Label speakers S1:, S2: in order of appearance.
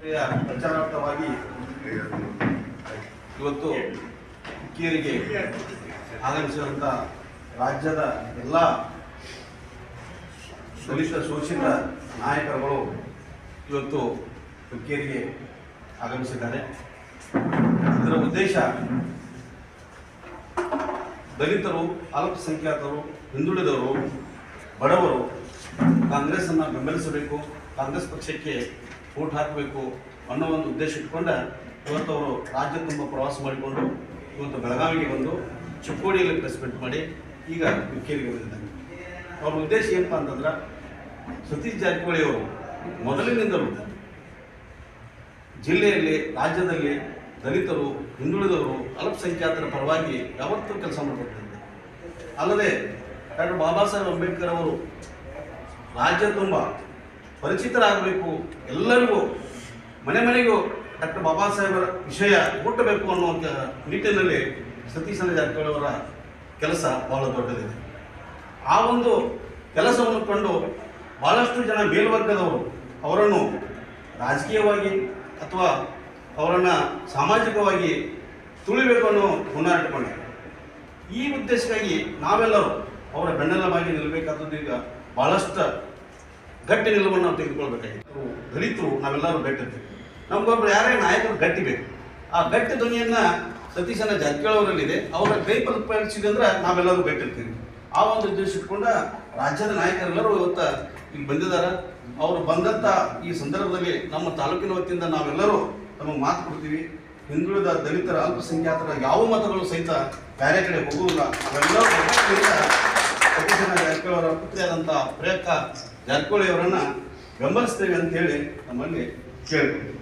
S1: ಪ್ರಚಾರಾರ್ಥವಾಗಿ ಇವತ್ತು ಹುಕ್ಕೇರಿಗೆ ಆಗಮಿಸಿದಂಥ ರಾಜ್ಯದ ಎಲ್ಲ ದಲಿತ ಶೋಷಿತ ನಾಯಕರುಗಳು ಇವತ್ತು ಹುಕ್ಕೇರಿಗೆ ಆಗಮಿಸಿದ್ದಾರೆ. ಇದರ ಉದ್ದೇಶ ದಲಿತರು, ಅಲ್ಪಸಂಖ್ಯಾತರು, ಹಿಂದುಳಿದವರು, ಬಡವರು ಕಾಂಗ್ರೆಸ್ಸನ್ನು ಬೆಂಬಲಿಸಬೇಕು, ಕಾಂಗ್ರೆಸ್ ಪಕ್ಷಕ್ಕೆ ವೋಟ್ ಹಾಕಬೇಕು ಅನ್ನೋ ಒಂದು ಉದ್ದೇಶ ಇಟ್ಕೊಂಡ ಇವತ್ತು ಅವರು ರಾಜ್ಯ ತುಂಬ ಪ್ರವಾಸ ಮಾಡಿಕೊಂಡು ಇವತ್ತು ಬೆಳಗಾವಿಗೆ ಬಂದು ಚಿಕ್ಕೋಡಿಯಲ್ಲಿ ಪ್ರೆಸ್ ಮೀಟ್ ಮಾಡಿ ಈಗ ಹುಕ್ಕೇರಿಗೆ ಬಂದಿದ್ದಾರೆ. ಅವ್ರ ಉದ್ದೇಶ ಏನಪ್ಪ ಅಂತಂದ್ರೆ, ಸತೀಶ್ ಜಾರಕಿಹೊಳಿ ಅವರು ಮೊದಲಿನಿಂದಲೂ ಜಿಲ್ಲೆಯಲ್ಲಿ, ರಾಜ್ಯದಲ್ಲಿ ದಲಿತರು, ಹಿಂದುಳಿದವರು, ಅಲ್ಪಸಂಖ್ಯಾತರ ಪರವಾಗಿ ಯಾವತ್ತೂ ಕೆಲಸ ಮಾಡಿಕೊಟ್ಟಿದ್ದಾರೆ. ಅಲ್ಲದೆ ಡಾಕ್ಟರ್ ಬಾಬಾ ಸಾಹೇಬ್ ಅಂಬೇಡ್ಕರ್ ಅವರು ರಾಜ್ಯ ತುಂಬ ಪರಿಚಿತರಾಗಬೇಕು, ಎಲ್ಲರಿಗೂ ಮನೆ ಮನೆಗೂ ಡಾಕ್ಟರ್ ಬಾಬಾ ಸಾಹೇಬರ ವಿಷಯ ಮುಟ್ಟಬೇಕು ಅನ್ನುವಂಥ ನಿಟ್ಟಿನಲ್ಲಿ ಸತೀಶ್ ಜಾರಕಿಹೊಳಿ ಅವರ ಕೆಲಸ ಬಹಳ ದೊಡ್ಡದಿದೆ. ಆ ಒಂದು ಕೆಲಸವನ್ನು ಕಂಡು ಭಾಳಷ್ಟು ಜನ ಮೇಲ್ವರ್ಗದವರು ಅವರನ್ನು ರಾಜಕೀಯವಾಗಿ ಅಥವಾ ಅವರನ್ನು ಸಾಮಾಜಿಕವಾಗಿ ತುಳಿಬೇಕು ಅನ್ನೋ ಹುನ್ನಾಟಿಕೊಂಡಿದ್ದಾರೆ. ಈ ಉದ್ದೇಶಕ್ಕಾಗಿ ನಾವೆಲ್ಲರೂ ಅವರ ಬೆನ್ನೆಲುಬಾಗಿ ನಿಲ್ಲಬೇಕಾದದ್ದು ಈಗ ಭಾಳಷ್ಟು ಗಟ್ಟಿ ನಿಲುವನ್ನು ನಾವು ತೆಗೆದುಕೊಳ್ಬೇಕಾಗಿತ್ತು. ದಲಿತರು ನಾವೆಲ್ಲರೂ ಗಟ್ಟಿರ್ತೀವಿ, ನಮಗೊಬ್ಬರು ಯಾರೇ ನಾಯಕರು ಗಟ್ಟಿ ಬೇಕು. ಆ ಗಟ್ಟಿ ಧ್ವನಿಯನ್ನು ಸತೀಶನ ಜಾರಕಿಹೊಳಿ ಅವರಲ್ಲಿದೆ. ಅವರ ಕೈ ಪರಿಚಿದಂದ್ರೆ ನಾವೆಲ್ಲರೂ ಗಟ್ಟಿರ್ತೀವಿ. ಆ ಒಂದು ಉದ್ದೇಶ ಇಟ್ಕೊಂಡ ರಾಜ್ಯದ ನಾಯಕರೆಲ್ಲರೂ ಇವತ್ತು ಇಲ್ಲಿ ಬಂದಿದ್ದಾರೆ. ಅವರು ಬಂದಂಥ ಈ ಸಂದರ್ಭದಲ್ಲಿ ನಮ್ಮ ತಾಲೂಕಿನ ವತಿಯಿಂದ ನಾವೆಲ್ಲರೂ ನಮಗೆ ಮಾತು ಕೊಡ್ತೀವಿ. ಹಿಂದುಳಿದ ದಲಿತರ, ಅಲ್ಪಸಂಖ್ಯಾತರ ಯಾವ ಮತಗಳು ಸಹಿತ ಬೇರೆ ಕಡೆ ಹೋಗುವುದಿಲ್ಲ. ಅವೆಲ್ಲರೂ ಸತೀಶನ ಜಾರಕಿಹೊಳಿ ಅವರ ಪುತ್ರಿಯಾದಂಥ ಪ್ರಿಯಾಂಕಾ ಜಾರಕಿಹೊಳಿ ಅವರನ್ನು ಬೆಂಬಲಿಸ್ತೇವೆ ಅಂತೇಳಿ ನಮ್ಮಲ್ಲಿ ಕೇಳಿದ್ರು.